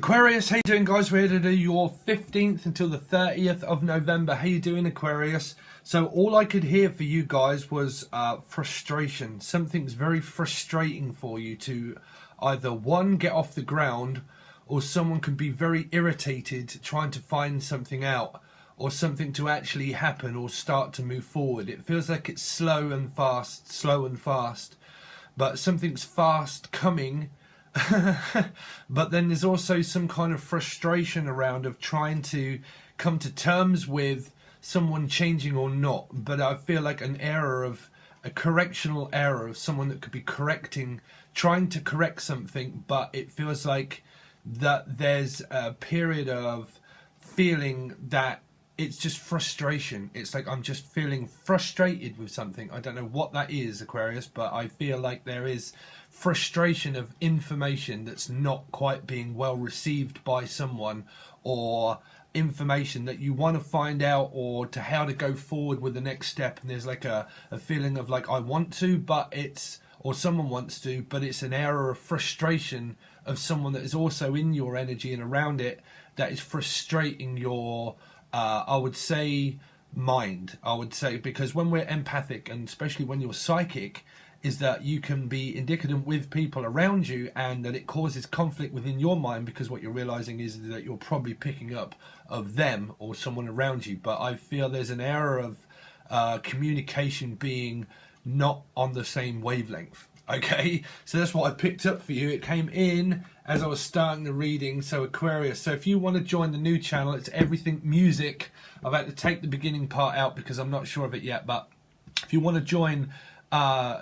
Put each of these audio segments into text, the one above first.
Aquarius, how you doing, guys? We're here to do your 15th until the 30th of November. How you doing, Aquarius? So all I could hear for you guys was frustration. Something's very frustrating for you to either, one, get off the ground, or someone could be very irritated trying to find something out, or something to actually happen or start to move forward. It feels like it's slow and fast, but something's fast coming. But then there's also some kind of frustration around of trying to come to terms with someone changing or not. But I feel like a correctional error of someone that could be trying to correct something, but it feels like that there's a period of feeling that it's just frustration. It's like I'm just feeling frustrated with something. I don't know what that is, Aquarius, but I feel like there is frustration of information that's not quite being well received by someone, or information that you want to find out, or to how to go forward with the next step. And there's like a feeling of like I want to, but it's, or someone wants to, but it's an error of frustration of someone that is also in your energy and around it that is frustrating your I would say mind. I would say, because when we're empathic, and especially when you're psychic, is that you can be indicative with people around you, and that it causes conflict within your mind, because what you're realizing is that you're probably picking up of them or someone around you. But I feel there's an error of communication being not on the same wavelength. Okay, so that's what I picked up for you. It came in as I was starting the reading. So Aquarius, so if you want to join the new channel, it's everything music. I've had to take the beginning part out because I'm not sure of it yet, but if you want to join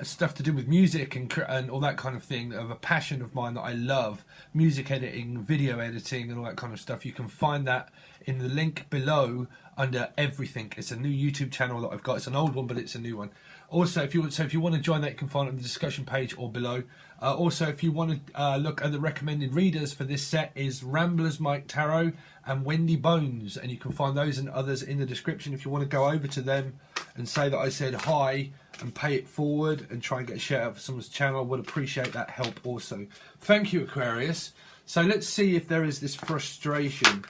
stuff to do with music and all that kind of thing, of a passion of mine that I love, music editing, video editing and all that kind of stuff, you can find that in the link below under everything. It's a new YouTube channel that I've got. It's an old one, but it's a new one. Also, if you want to join that, you can find it on the discussion page or below. Also, if you want to look at the recommended readers for this set, is ramblinmike Tarot and Wendy Bones, and you can find those and others in the description. If you want to go over to them and say that I said hi and pay it forward and try and get a shout out for someone's channel, I would appreciate that help also. Thank you, Aquarius. So let's see if there is this frustration,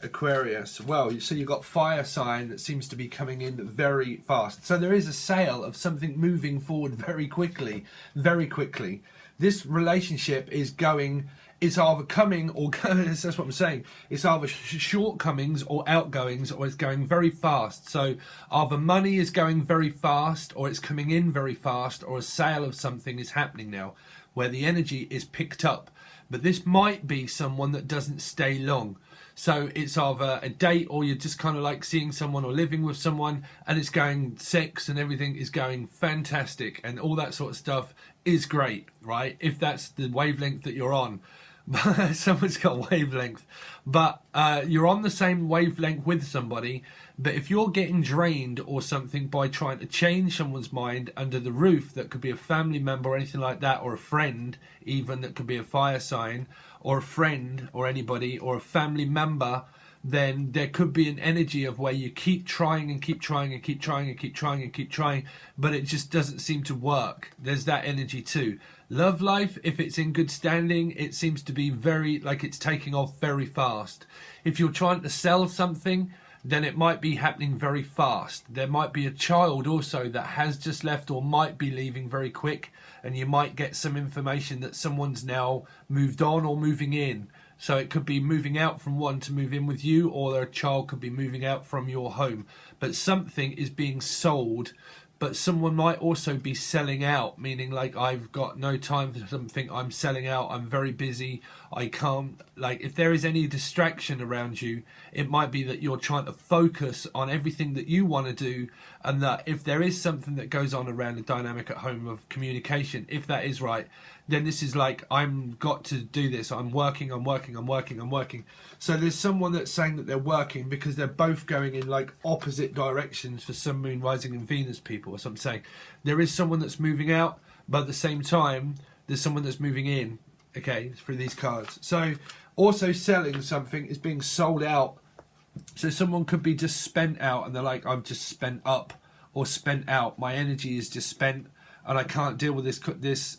Aquarius. Well, so you've got fire sign that seems to be coming in very fast. So there is a sale of something moving forward very quickly, very quickly. This relationship is either coming or that's what I'm saying. It's either shortcomings or outgoings, or it's going very fast. So either money is going very fast, or it's coming in very fast, or a sale of something is happening now where the energy is picked up. But this might be someone that doesn't stay long. So it's either a date, or you're just kind of like seeing someone or living with someone, and it's going sex and everything is going fantastic, and all that sort of stuff is great, right? If that's the wavelength that you're on. Someone's got wavelength, but you're on the same wavelength with somebody. But if you're getting drained or something by trying to change someone's mind under the roof, that could be a family member or anything like that, or a friend even, that could be a fire sign, or a friend or anybody, or a family member, then there could be an energy of where you keep trying and keep trying and keep trying and keep trying and keep trying, but it just doesn't seem to work. There's that energy too. Love life, if it's in good standing, it seems to be very, like it's taking off very fast. If you're trying to sell something, then it might be happening very fast. There might be a child also that has just left or might be leaving very quick, and you might get some information that someone's now moved on or moving in. So it could be moving out from one to move in with you, or a child could be moving out from your home. But something is being sold, but someone might also be selling out, meaning like, I've got no time for something, I'm selling out, I'm very busy, I can't, like, if there is any distraction around you, it might be that you're trying to focus on everything that you want to do, and that if there is something that goes on around the dynamic at home of communication, if that is right, then this is like, I'm got to do this, I'm working. So there's someone that's saying that they're working because they're both going in like opposite directions for Sun, Moon, Rising and Venus people. So I'm saying there is someone that's moving out, but at the same time there's someone that's moving in, okay, through these cards. So also selling something is being sold out. So someone could be just spent out, and they're like, I've just spent up or spent out, my energy is just spent, and I can't deal with this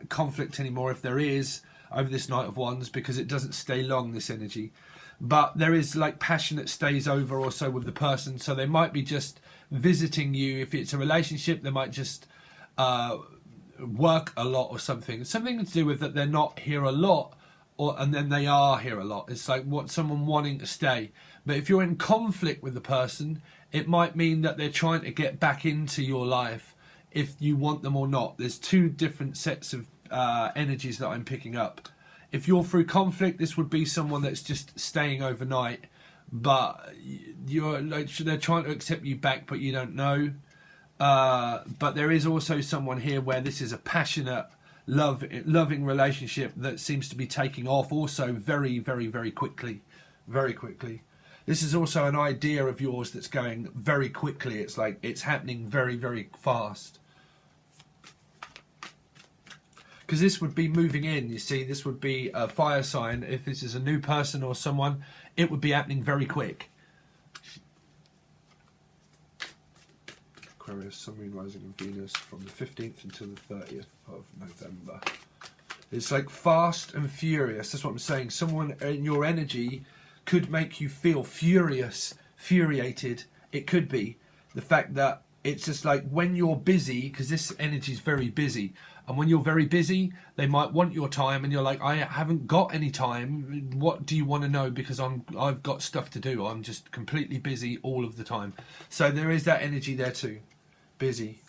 conflict anymore. If there is, over this Knight of Wands, because it doesn't stay long, this energy. But there is like passion that stays over also with the person. So they might be just visiting you. If it's a relationship, they might just work a lot or something. Something to do with that they're not here a lot, and then they are here a lot. It's like someone wanting to stay. But if you're in conflict with the person, it might mean that they're trying to get back into your life, if you want them or not. There's two different sets of energies that I'm picking up. If you're through conflict, this would be someone that's just staying overnight, but you're like, they're trying to accept you back, but you don't know. But there is also someone here where this is a passionate, loving relationship that seems to be taking off also very, very, very quickly. Very quickly. This is also an idea of yours that's going very quickly. It's like it's happening very, very fast. Because this would be moving in, you see, this would be a fire sign. If this is a new person or someone, it would be happening very quick. Aquarius, Sun, Moon, Rising and Venus from the 15th until the 30th of November. It's like fast and furious. That's what I'm saying. Someone in your energy could make you feel furious, furiated. It could be the fact that it's just like when you're busy, because this energy is very busy. And when you're very busy, they might want your time, and you're like, I haven't got any time. What do you want to know? Because I've got stuff to do. I'm just completely busy all of the time. So there is that energy there too. Busy.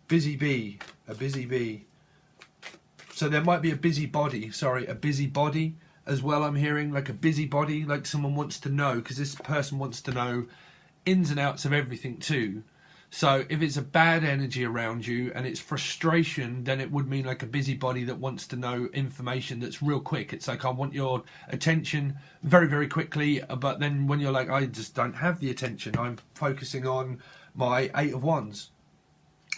Busy bee. A busy bee. So there might be a busy body. Sorry, a busy body as well. I'm hearing like a busy body, like someone wants to know, because this person wants to know ins and outs of everything too. So if it's a bad energy around you and it's frustration, then it would mean like a busybody that wants to know information that's real quick. It's like, I want your attention very, very quickly. But then when you're like, I just don't have the attention, I'm focusing on my 8 of Wands,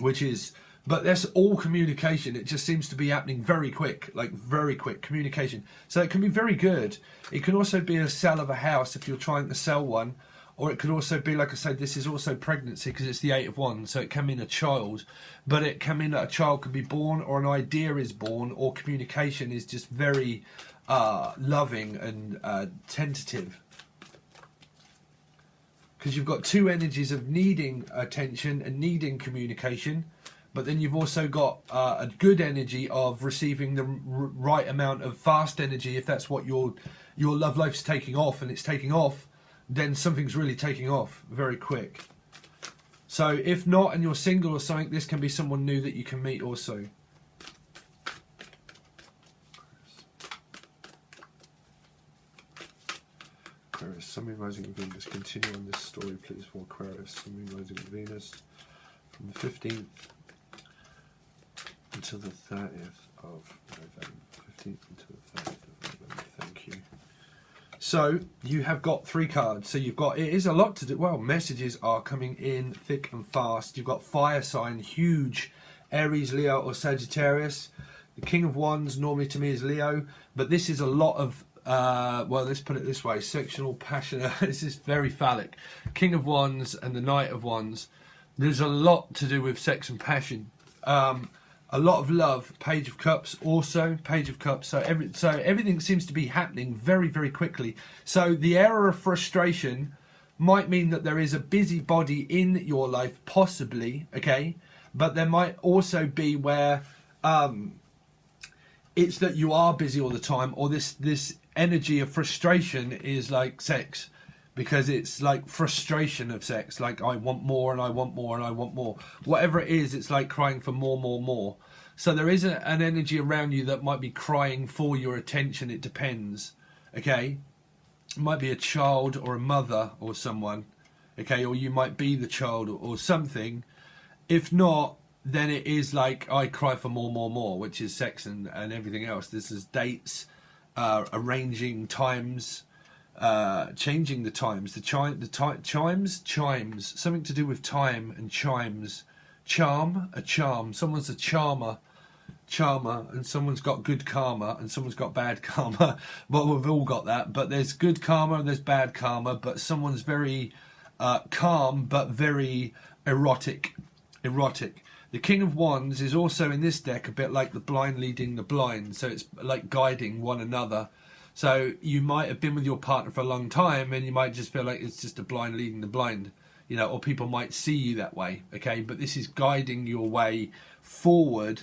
which is, but that's all communication. It just seems to be happening very quick, like very quick communication. So it can be very good. It can also be a sale of a house if you're trying to sell one. Or it could also be, like I said, this is also pregnancy, because it's the 8 of Wands, so it can mean a child. But it can mean that a child can be born, or an idea is born, or communication is just very loving and tentative. Because you've got two energies of needing attention and needing communication, but then you've also got a good energy of receiving the right amount of fast energy. If that's what your love life's taking off, and it's taking off, then something's really taking off very quick. So if not, and you're single or something, this can be someone new that you can meet also. Aquarius, Sun, Moon, Rising and Venus. Continue on this story, please, for Aquarius, Sun, Moon, Rising and Venus from the 15th until the 30th of November. 15th until the 30th of November. Thank you. So you have got 3 cards. So you've got, it is a lot to do. Well, messages are coming in thick and fast. You've got fire sign, huge, Aries, Leo or Sagittarius. The King of Wands normally to me is Leo, but this is a lot of, well, let's put it this way, sexual passion. This is very phallic. King of Wands and the Knight of Wands. There's a lot to do with sex and passion. A lot of love. Page of Cups also. Page of Cups. So everything seems to be happening very, very quickly. So the era of frustration might mean that there is a busybody in your life, possibly, okay? But there might also be where it's that you are busy all the time, or this energy of frustration is like sex. Because it's like frustration of sex, like I want more and I want more and I want more. Whatever it is, it's like crying for more, more, more. So there is an energy around you that might be crying for your attention. It depends, okay? It might be a child or a mother or someone, okay? Or you might be the child or something. If not, then it is like I cry for more, more, more, which is sex and everything else. This is dates, arranging times, changing the times, chimes, something to do with time and chimes. Charm, a charm. Someone's a charmer, and someone's got good karma and someone's got bad karma. Well, we've all got that, but there's good karma and there's bad karma. But someone's very calm but very erotic. The King of Wands is also in this deck a bit like the blind leading the blind. So it's like guiding one another. So you might have been with your partner for a long time and you might just feel like it's just a blind leading the blind, you know, or people might see you that way, okay? But this is guiding your way forward,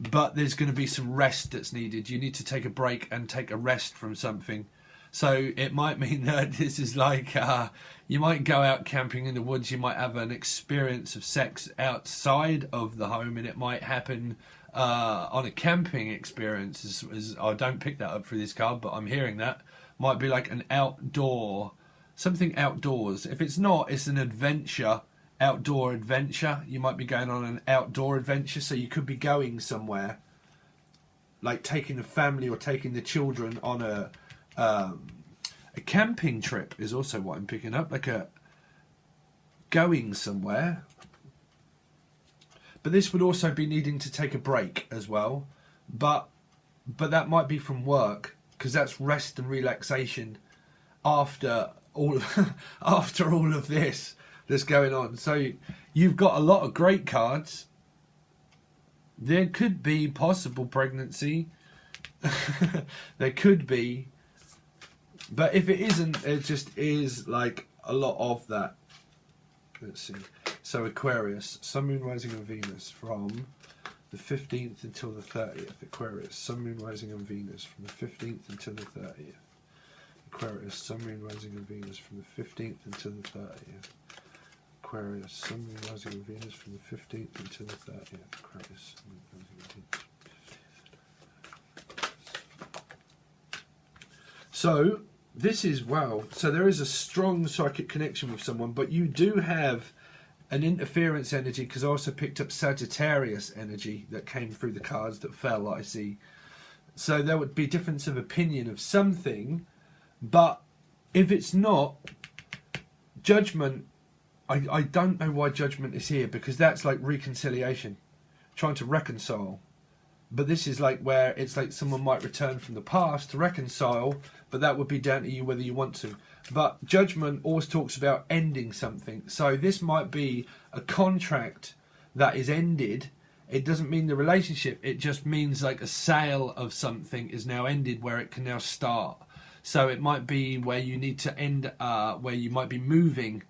but there's going to be some rest that's needed. You need to take a break and take a rest from something. So it might mean that this is like, you might go out camping in the woods, you might have an experience of sex outside of the home, and it might happen on a camping experience. I don't pick that up through this card, but I'm hearing that. Might be like an outdoor, something outdoors. If it's not, it's an adventure, outdoor adventure. You might be going on an outdoor adventure, so you could be going somewhere, like taking the family or taking the children on a camping trip is also what I'm picking up, like a going somewhere. But this would also be needing to take a break as well, but that might be from work, because that's rest and relaxation after all of after all of this that's going on. So you've got a lot of great cards. There could be possible pregnancy. There could be. But if it isn't, it just is like a lot of that. Let's see. So Aquarius, Sun, Moon, Rising and Venus from the 15th until the 30th. Aquarius, Sun, Moon, Rising and Venus from the 15th until the 30th. Aquarius, Sun, Moon, Rising and Venus from the 15th until the 30th. Aquarius, Sun, Moon, Rising and Venus from the 15th until the 30th. Aquarius, Sun, Moon, Rising and Venus. So this is, wow, so there is a strong psychic connection with someone, but you do have an interference energy, because I also picked up Sagittarius energy that came through the cards that fell, I see. So there would be difference of opinion of something, but if it's not, Judgment, I don't know why Judgment is here, because that's like reconciliation, trying to reconcile. But this is like where it's like someone might return from the past to reconcile, but that would be down to you whether you want to. But Judgment always talks about ending something. So this might be a contract that is ended. It doesn't mean the relationship. It just means like a sale of something is now ended, where it can now start. So it might be where you need to end, where you might be moving,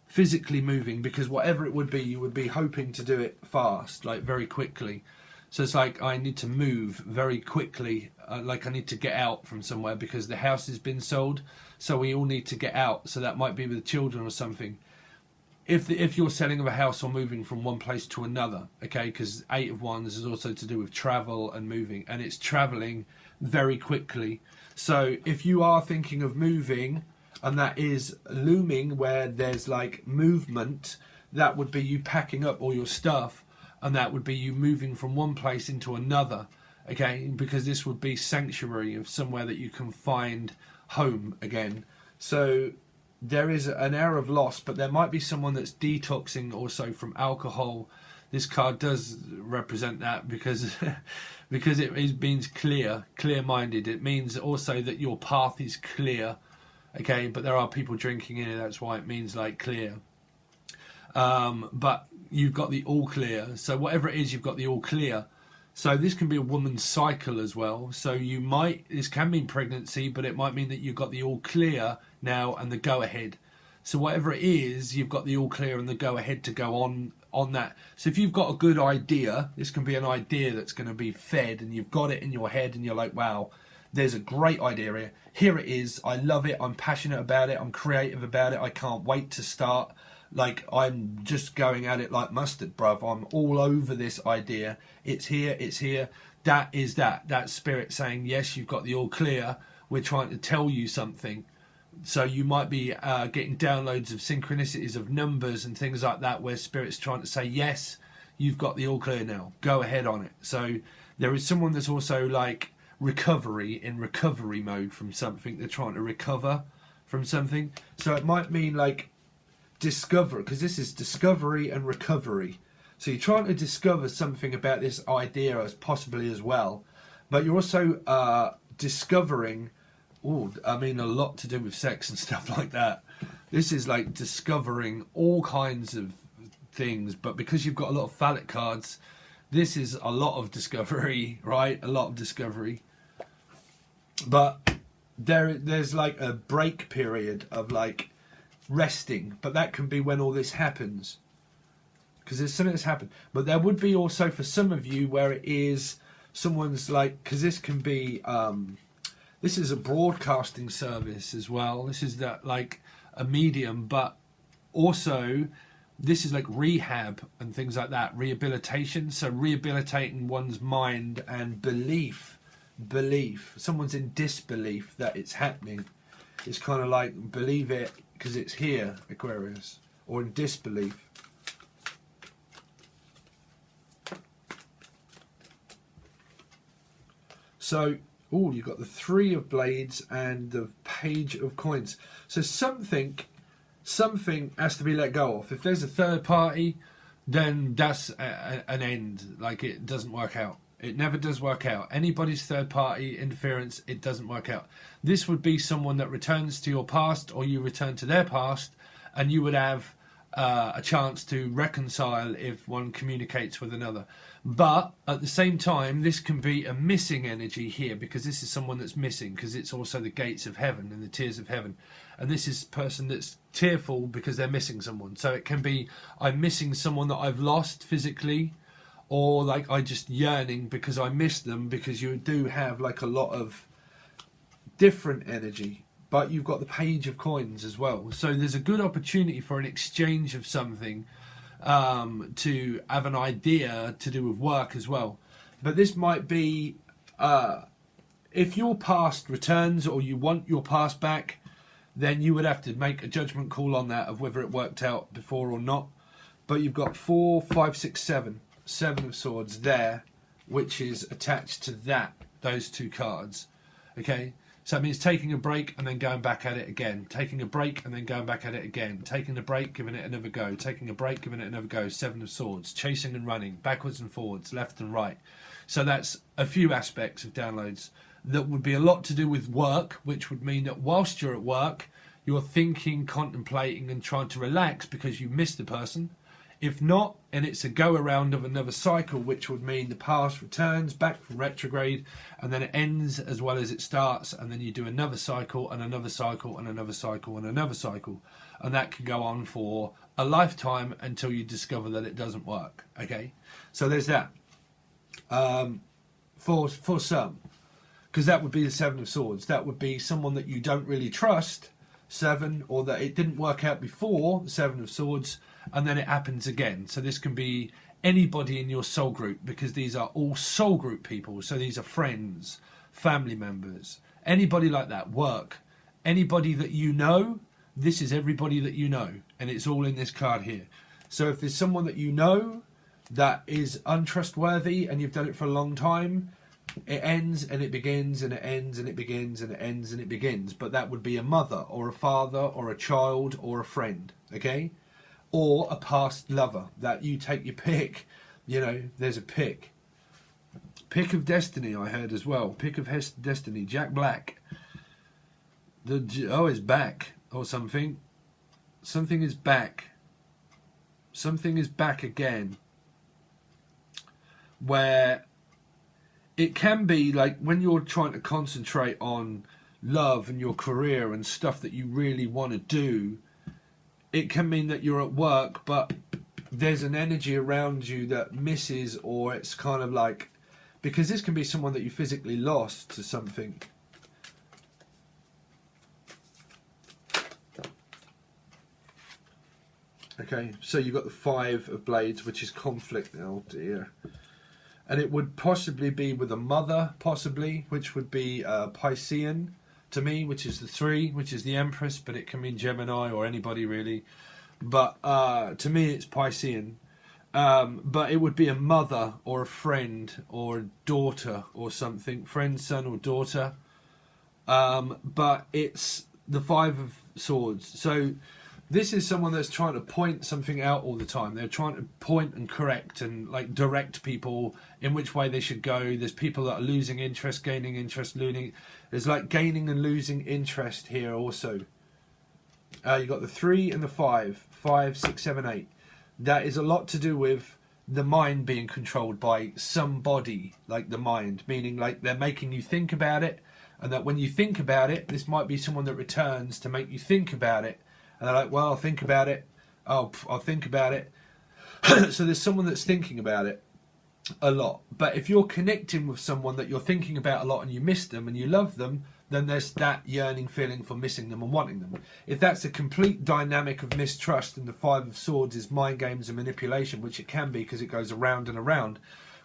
physically moving, because whatever it would be, you would be hoping to do it fast, like very quickly. So it's like, I need to move very quickly, like I need to get out from somewhere because the house has been sold, so we all need to get out. So that might be with the children or something. If you're selling of a house or moving from one place to another, okay, because 8 of Wands is also to do with travel and moving, and it's travelling very quickly. So if you are thinking of moving, and that is looming where there's like movement, that would be you packing up all your stuff. And that would be you moving from one place into another, okay? Because this would be sanctuary of somewhere that you can find home again. So there is an air of loss, but there might be someone that's detoxing also from alcohol. This card does represent that because because it means clear-minded. It means also that your path is clear, okay? But there are people drinking in it. That's why it means like clear. But you've got the all clear, so whatever it is, you've got the all clear. So this can be a woman's cycle as well. So this can mean pregnancy, but it might mean that you've got the all clear now and the go ahead. So whatever it is, you've got the all clear and the go ahead to go on that. So if you've got a good idea, this can be an idea that's going to be fed, and you've got it in your head and you're like, wow, there's a great idea here. Here it is. I love it. I'm passionate about it. I'm creative about it. I can't wait to start. Like, I'm just going at it like mustard, bruv. I'm all over this idea. It's here, it's here. That is that. That's spirit saying, yes, you've got the all clear. We're trying to tell you something. So you might be getting downloads of synchronicities of numbers and things like that, where spirit's trying to say, yes, you've got the all clear now. Go ahead on it. So there is someone that's also like in recovery mode from something. They're trying to recover from something. So it might mean like, discover, because this is discovery and recovery. So you're trying to discover something about this idea as possibly as well, but you're also discovering, a lot to do with sex and stuff like that. This is like discovering all kinds of things, but because you've got a lot of phallic cards, this is a lot of discovery, right? A lot of discovery. But there's like a break period of like resting, but that can be when all this happens, because there's something that's happened. But there would be also for some of you where it is someone's like, because this can be this is a broadcasting service as well. This is that like a medium, but also this is like rehab and things like that, rehabilitation. So rehabilitating one's mind and belief. Someone's in disbelief that it's happening. It's kind of like believe it because it's here, Aquarius, or in disbelief. So, oh, you've got the 3 of Blades and the Page of Coins. So something has to be let go of. If there's a third party, then that's an end. Like, it doesn't work out. It never does work out. Anybody's third party interference, it doesn't work out. This would be someone that returns to your past, or you return to their past, and you would have a chance to reconcile if one communicates with another. But at the same time, this can be a missing energy here, because this is someone that's missing, because it's also the gates of heaven and the tears of heaven. And this is a person that's tearful because they're missing someone. So it can be, I'm missing someone that I've lost physically, or like I just yearning because I miss them, because you do have like a lot of different energy. But you've got the Page of Coins as well. So there's a good opportunity for an exchange of something, to have an idea to do with work as well. But this might be, if your past returns, or you want your past back, then you would have to make a judgment call on that, of whether it worked out before or not. But you've got 4, 5, 6, 7. 7 of Swords there, which is attached to those 2 cards. Okay, so that means taking a break and then going back at it again, taking a break and then going back at it again, taking a break, giving it another go, taking a break, giving it another go. 7 of Swords, chasing and running, backwards and forwards, left and right. So that's a few aspects of downloads that would be a lot to do with work, which would mean that whilst you're at work, you're thinking, contemplating and trying to relax because you missed the person. If not, and it's a go around of another cycle, which would mean the past returns back from retrograde, and then it ends as well as it starts, and then you do another cycle and another cycle and another cycle and another cycle, and that can go on for a lifetime until you discover that it doesn't work. Okay, so there's that. For some, because that would be the 7 of Swords. That would be someone that you don't really trust, 7, or that it didn't work out before, the 7 of Swords, and then it happens again. So this can be anybody in your soul group, because these are all soul group people. So these are friends, family members, anybody like that, work, anybody that you know. This is everybody that you know, and it's all in this card here. So if there's someone that you know that is untrustworthy and you've done it for a long time, it ends and it begins, and it ends and it begins, and it ends and it begins. But that would be a mother or a father or a child or a friend, okay? Or a past lover, that you take your pick. You know, there's a pick. Pick of Destiny, I heard as well. Pick of Destiny, Jack Black. It's back, or something. Something is back. Something is back again. Where it can be like when you're trying to concentrate on love and your career and stuff that you really want to do, it can mean that you're at work, but there's an energy around you that misses, or it's kind of like, because this can be someone that you physically lost to something. Okay, so you've got the 5 of Blades, which is conflict. Oh dear. And it would possibly be with a mother, possibly, which would be Piscean to me, which is the 3, which is the Empress, but it can mean Gemini or anybody really. But to me, it's Piscean. But it would be a mother or a friend or a daughter or something, friend, son or daughter. But it's the 5 of Swords. So this is someone that's trying to point something out all the time. They're trying to point and correct and like direct people in which way they should go. There's people that are losing interest, gaining interest, losing. There's like gaining and losing interest here also. You've got the 3 and the 5. 5, 6, 7, 8. that is a lot to do with the mind being controlled by somebody, like the mind, meaning like they're making you think about it, and that when you think about it, this might be someone that returns to make you think about it, and they're like, well, I'll think about it, I'll think about it. So there's someone that's thinking about it a lot. But if you're connecting with someone that you're thinking about a lot and you miss them and you love them, then there's that yearning feeling for missing them and wanting them. If that's a complete dynamic of mistrust, and the Five of Swords is mind games and manipulation, which it can be because it goes around and around,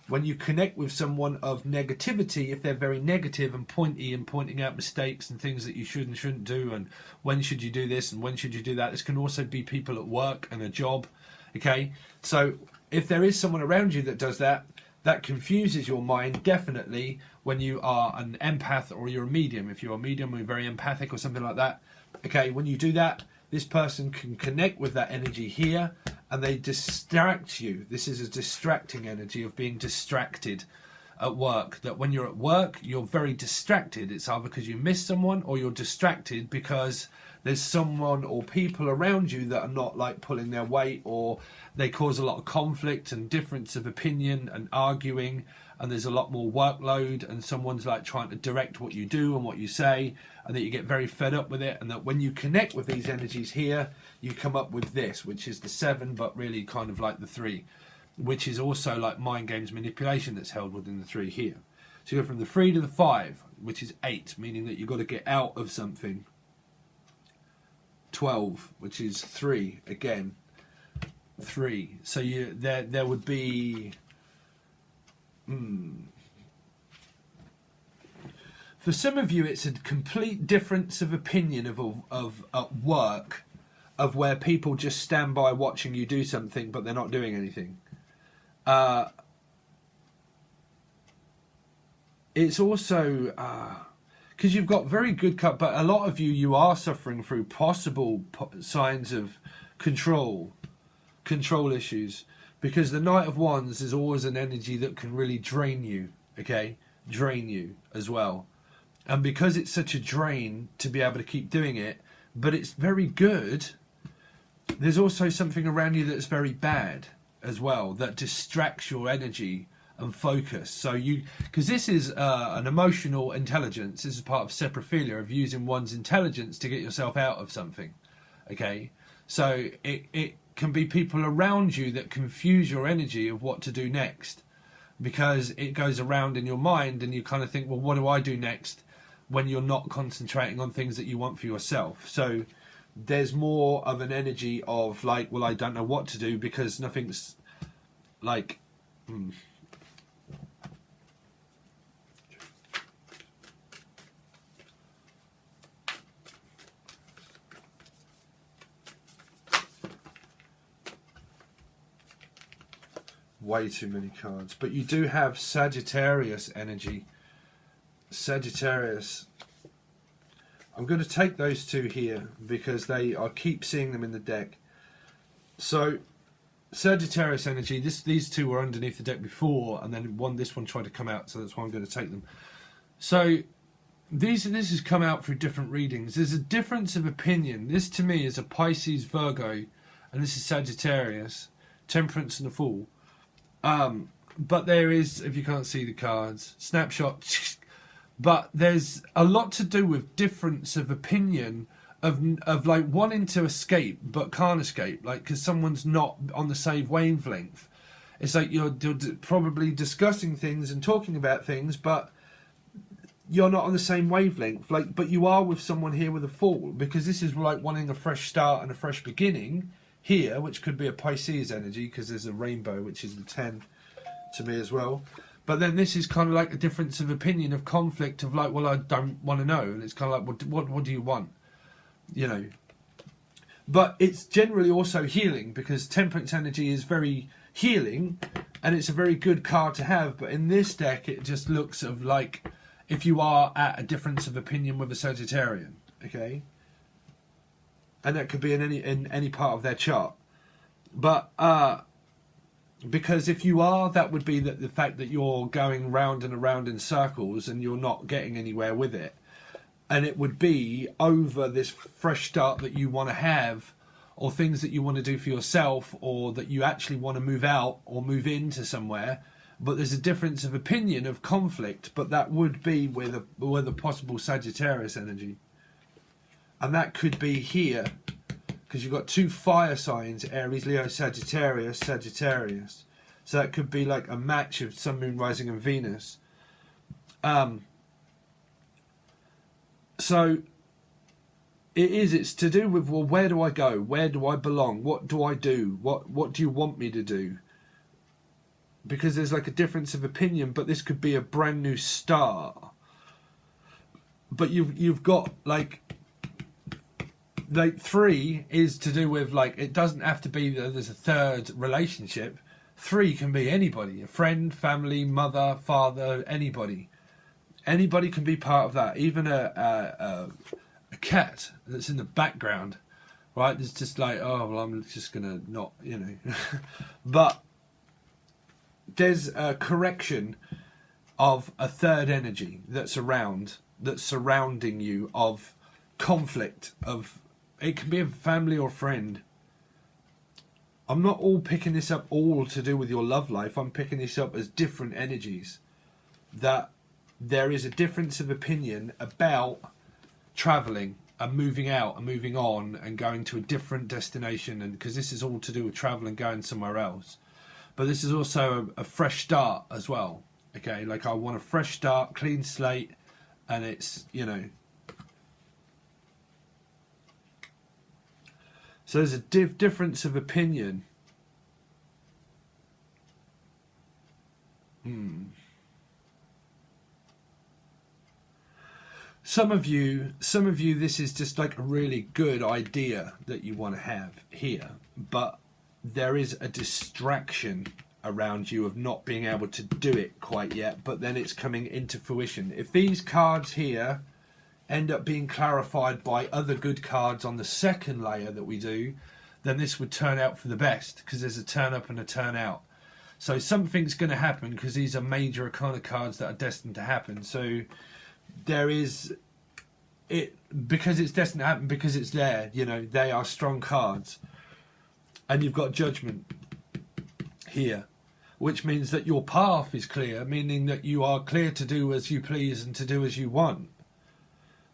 when you connect with someone of negativity, if they're very negative and pointy and pointing out mistakes and things that you should and shouldn't do, and when should you do this and when should you do that, this can also be people at work and a job. Okay, so if there is someone around you that does that, that confuses your mind, definitely, when you are an empath or you're a medium. If you're a medium or you're very empathic or something like that, okay, when you do that, this person can connect with that energy here and they distract you. This is a distracting energy of being distracted at work. That when you're at work, you're very distracted. It's either because you miss someone or you're distracted because there's someone or people around you that are not like pulling their weight, or they cause a lot of conflict and difference of opinion and arguing, and there's a lot more workload, and someone's like trying to direct what you do and what you say, and that you get very fed up with it. And that when you connect with these energies here, you come up with this, which is the 7, but really kind of like the 3, which is also like mind games manipulation that's held within the 3 here. So you go from the 3 to the 5, which is 8, meaning that you've got to get out of something. 12, which is 3 again. 3. So there would be for some of you, it's a complete difference of opinion of at work, of where people just stand by watching you do something but they're not doing anything. It's also because you've got very good cut, but a lot of you are suffering through possible signs of control issues, because the Knight of Wands is always an energy that can really drain you, okay? Drain you as well. And because it's such a drain to be able to keep doing it, but it's very good, there's also something around you that's very bad as well, that distracts your energy and focus. So because this is an emotional intelligence, this is part of saprophilia, of using one's intelligence to get yourself out of something, okay? So it can be people around you that confuse your energy of what to do next, because it goes around in your mind and you kind of think, well, what do I do next, when you're not concentrating on things that you want for yourself. So there's more of an energy of like, well, I don't know what to do because nothing's like way too many cards. But you do have Sagittarius energy. Sagittarius. I'm going to take those two here because I keep seeing them in the deck. So Sagittarius energy, these two were underneath the deck before, and then this one tried to come out, so that's why I'm going to take them. So this has come out through different readings. There's a difference of opinion. This to me is a Pisces, Virgo, and this is Sagittarius, Temperance and the Fool. But there is, if you can't see the cards, snapshot. But there's a lot to do with difference of opinion, of like wanting to escape but can't escape, like because someone's not on the same wavelength. It's like you're probably discussing things and talking about things, but you're not on the same wavelength. Like, but you are with someone here with a Fool, because this is like wanting a fresh start and a fresh beginning here, which could be a Pisces energy because there's a rainbow, which is the 10 to me as well. But then this is kind of like a difference of opinion, of conflict, of like, well, I don't want to know. And it's kind of like, what do you want? You know. But it's generally also healing, because Temperance energy is very healing, and it's a very good card to have. But in this deck, it just looks of like if you are at a difference of opinion with a Sagittarian, okay? And that could be in any part of their chart. But because if you are, that would be the fact that you're going round and around in circles and you're not getting anywhere with it. And it would be over this fresh start that you want to have, or things that you want to do for yourself, or that you actually want to move out or move into somewhere, but there's a difference of opinion, of conflict, but that would be with a possible Sagittarius energy. And that could be here, because you've got 2 fire signs, Aries, Leo, Sagittarius, Sagittarius. So that could be like a match of Sun, Moon, Rising and Venus. So it's to do with, well, where do I go? Where do I belong? What do I do? What do you want me to do? Because there's like a difference of opinion, but this could be a brand new start. But you've got like 3 is to do with, like, it doesn't have to be that there's a third relationship. 3 can be anybody, a friend, family, mother, father, anybody. Anybody can be part of that. Even a cat that's in the background, right? It's just like, oh, well, I'm just gonna not, you know. But there's a correction of a third energy that's surrounding you, of conflict, of, it can be a family or friend. I'm not all picking this up all to do with your love life. I'm picking this up as different energies, that there is a difference of opinion about traveling and moving out and moving on and going to a different destination, and because this is all to do with travel and going somewhere else. But this is also a fresh start as well. Okay, like I want a fresh start, clean slate, and it's, you know. So there's a difference of opinion. Some of you, this is just like a really good idea that you want to have here, but there is a distraction around you of not being able to do it quite yet, but then it's coming into fruition. If these cards here end up being clarified by other good cards on the second layer that we do, then this would turn out for the best, because there's a turn up and a turn out. So something's going to happen, because these are major arcana cards that are destined to happen. So there is it, because it's destined to happen, because it's there, you know, they are strong cards. And you've got Judgment here, which means that your path is clear, meaning that you are clear to do as you please and to do as you want.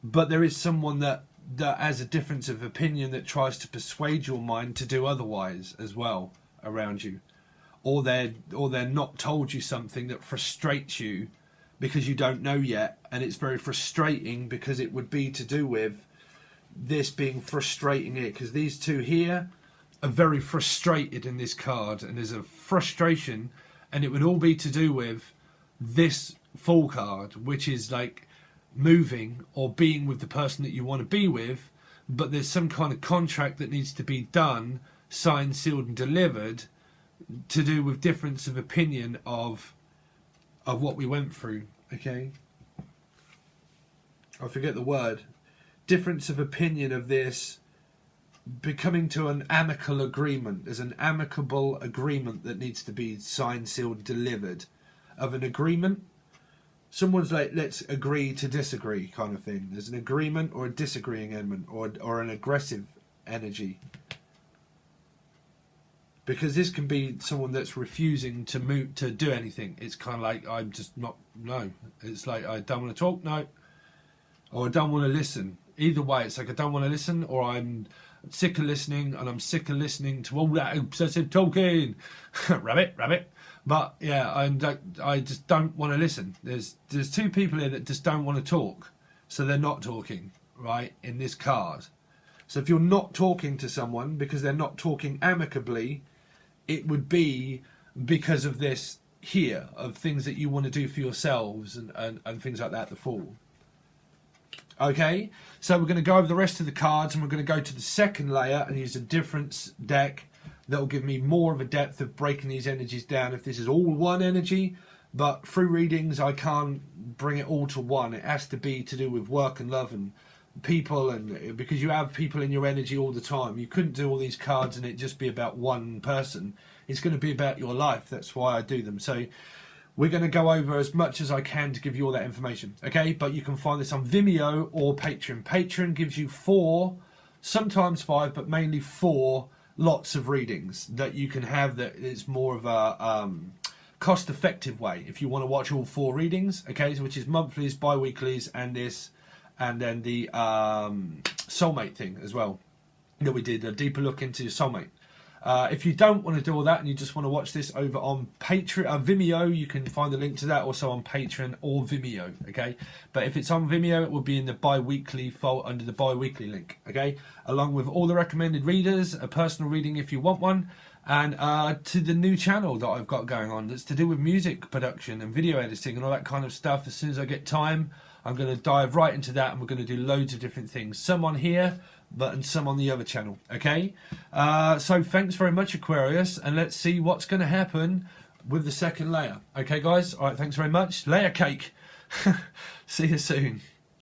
But there is someone that has a difference of opinion, that tries to persuade your mind to do otherwise as well around you. Or they're not told you something that frustrates you because you don't know yet, and it's very frustrating because it would be to do with this being frustrating it, because these two here are very frustrated in this card, and there's a frustration, and it would all be to do with this Fool card, which is like moving or being with the person that you want to be with, but there's some kind of contract that needs to be done, signed, sealed and delivered, to do with difference of opinion of what we went through. Okay, I forget the word. Difference of opinion of this becoming to an amicable agreement. There's an amicable agreement that needs to be signed, sealed, delivered. Of an agreement, someone's like, let's agree to disagree kind of thing. There's an agreement or a disagreeing element, or an aggressive energy. Because this can be someone that's refusing to move, to do anything. It's kind of like, I'm just not, no. It's like, I don't want to talk, no. Or I don't want to listen. Either way, it's like, I don't want to listen, or I'm sick of listening, and I'm sick of listening to all that obsessive talking. Rabbit. But yeah, I just don't want to listen. There's two people here that just don't want to talk. So they're not talking, right, in this card. So if you're not talking to someone because they're not talking amicably, it would be because of this here, of things that you want to do for yourselves and things like that, the Fool. Okay, so we're going to go over the rest of the cards, and we're going to go to the second layer and use a difference deck that will give me more of a depth of breaking these energies down if this is all one energy. But through readings, I can't bring it all to one. It has to be to do with work and love and people, and because you have people in your energy all the time. You couldn't do all these cards and it just be about one person. It's going to be about your life. That's why I do them. So we're going to go over as much as I can to give you all that information. Okay, but you can find this on Vimeo or Patron. Patron gives you 4 sometimes 5, but mainly 4 lots of readings that you can have. That it's more of a cost-effective way if you want to watch all 4 readings, okay, so which is monthlies, bi-weeklies, and this, and then the soulmate thing as well that we did, a deeper look into your soulmate. If you don't want to do all that and you just want to watch this over on Patron, Vimeo, you can find the link to that also on Patron or Vimeo, okay? But if it's on Vimeo, it will be in the bi-weekly fold under the bi-weekly link, okay? Along with all the recommended readers, a personal reading if you want one, and to the new channel that I've got going on that's to do with music production and video editing and all that kind of stuff. As soon as I get time, I'm going to dive right into that, and we're going to do loads of different things. Some on here, and some on the other channel, okay? So thanks very much, Aquarius, and let's see what's going to happen with the second layer. Okay, guys? All right, thanks very much. Layer cake. See you soon.